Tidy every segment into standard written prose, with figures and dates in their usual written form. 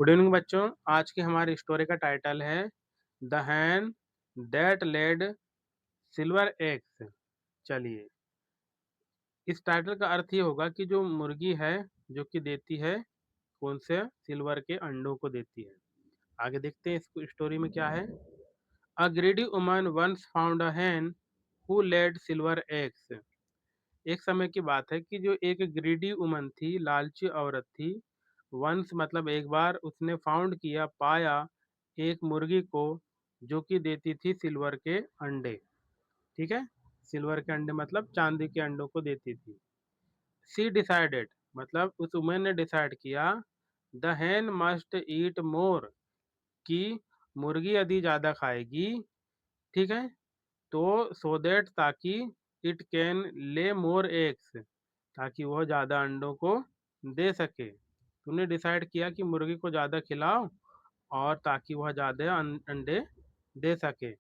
Good evening बच्चों। आज की हमारी स्टोरी का टाइटल है the hen that laid silver eggs. चलिए, इस टाइटल का अर्थ ये होगा कि जो मुर्गी है जो कि देती है कौन से सिल्वर के अंडों को देती है। आगे देखते हैं इस स्टोरी में क्या है। A greedy woman once found a hen who laid silver eggs. एक समय की बात है कि जो एक ग्रीडी वुमन थी, लालची औरत थी। वंस मतलब एक बार, उसने फाउंड किया, पाया एक मुर्गी को जो कि देती थी सिल्वर के अंडे। ठीक है, सिल्वर के अंडे मतलब चांदी के अंडों को देती थी। सी डिसाइडेड मतलब उस वुमेन ने डिसाइड किया, द hen मस्ट ईट मोर, कि मुर्गी यदि ज़्यादा खाएगी, ठीक है, तो सो दैट ताकि इट कैन ले मोर एग्स, ताकि वह ज़्यादा अंडों को दे सके। तूने डिसाइड किया कि मुर्गी को ज़्यादा खिलाओ और ताकि वह ज़्यादा अंडे दे सके।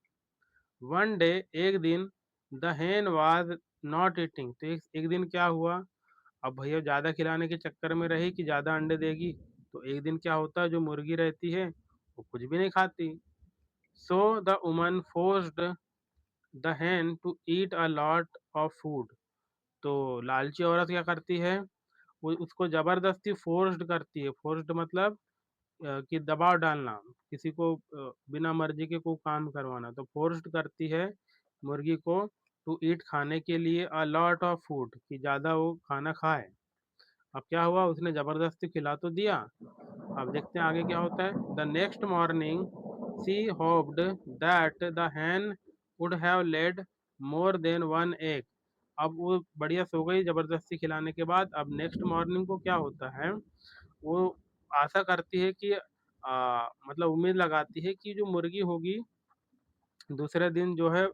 वन डे एक दिन, the hen was not eating, तो एक दिन क्या हुआ। अब भैया ज़्यादा खिलाने के चक्कर में रही कि ज़्यादा अंडे देगी, तो एक दिन क्या होता है, जो मुर्गी रहती है वो कुछ भी नहीं खाती। So the woman forced the hen to eat a lot of food. तो लालची औरत क्या करती है, वो उसको ज़बरदस्ती फोर्स्ड करती है। फोर्स्ड मतलब कि दबाव डालना, किसी को बिना मर्जी के कोई काम करवाना। तो फोर्स्ड करती है मुर्गी को टू ईट, खाने के लिए, अ लॉट ऑफ फूड, कि ज़्यादा वो खाना खाए। अब क्या हुआ, उसने ज़बरदस्ती खिला तो दिया। अब देखते हैं आगे क्या होता है। The next morning she hoped that the hen would have led more than one egg. अब वो बढ़िया सो गई ज़बरदस्ती खिलाने के बाद। अब नेक्स्ट मॉर्निंग को क्या होता है, वो आशा करती है कि मतलब उम्मीद लगाती है कि जो मुर्गी होगी दूसरे दिन जो है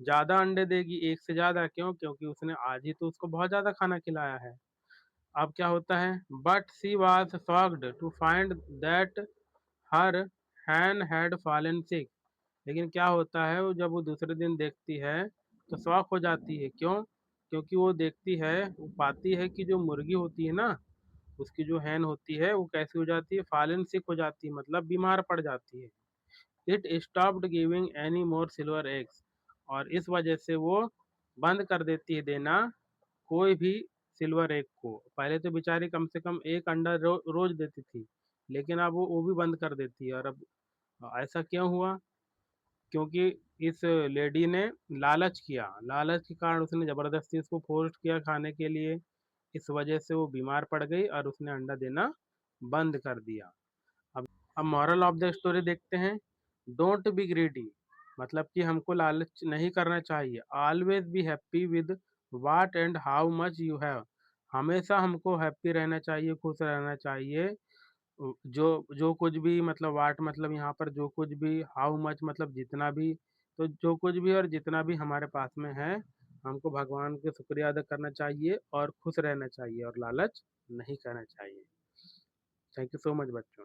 ज़्यादा अंडे देगी, एक से ज़्यादा। क्यों? क्योंकि उसने आज ही तो उसको बहुत ज़्यादा खाना खिलाया है। अब क्या होता है, but she was shocked to find that her hen had fallen sick. लेकिन क्या होता है, वो जब वो दूसरे दिन देखती है तो शॉक हो जाती है। क्यों? क्योंकि वो देखती है, वो पाती है कि जो मुर्गी होती है ना, उसकी जो hen होती है वो कैसी हो जाती है, फॉलन सिक हो जाती है, मतलब बीमार पड़ जाती है। It stopped giving any more silver eggs, और इस वजह से वो बंद कर देती है देना कोई भी सिल्वर एग को। पहले तो बेचारी कम से कम एक अंडा रोज देती थी, लेकिन अब वो भी बंद कर देती है। और अब ऐसा क्यों हुआ? क्योंकि इस लेडी ने लालच किया, लालच के कारण उसने ज़बरदस्ती उसको फ़ोर्स किया खाने के लिए। इस वजह से वो बीमार पड़ गई और उसने अंडा देना बंद कर दिया। अब मोरल ऑफ द स्टोरी देखते हैं। डोंट बी ग्रीडी, मतलब कि हमको लालच नहीं करना चाहिए। Always be happy with what and how much you have, हमेशा हमको हैप्पी रहना चाहिए, खुश रहना चाहिए। जो जो कुछ भी, मतलब वाट मतलब यहाँ पर जो कुछ भी, हाउ मच मतलब जितना भी। तो जो कुछ भी और जितना भी हमारे पास में है, हमको भगवान का शुक्रिया अदा करना चाहिए और खुश रहना चाहिए और लालच नहीं करना चाहिए। थैंक यू सो मच बच्चों।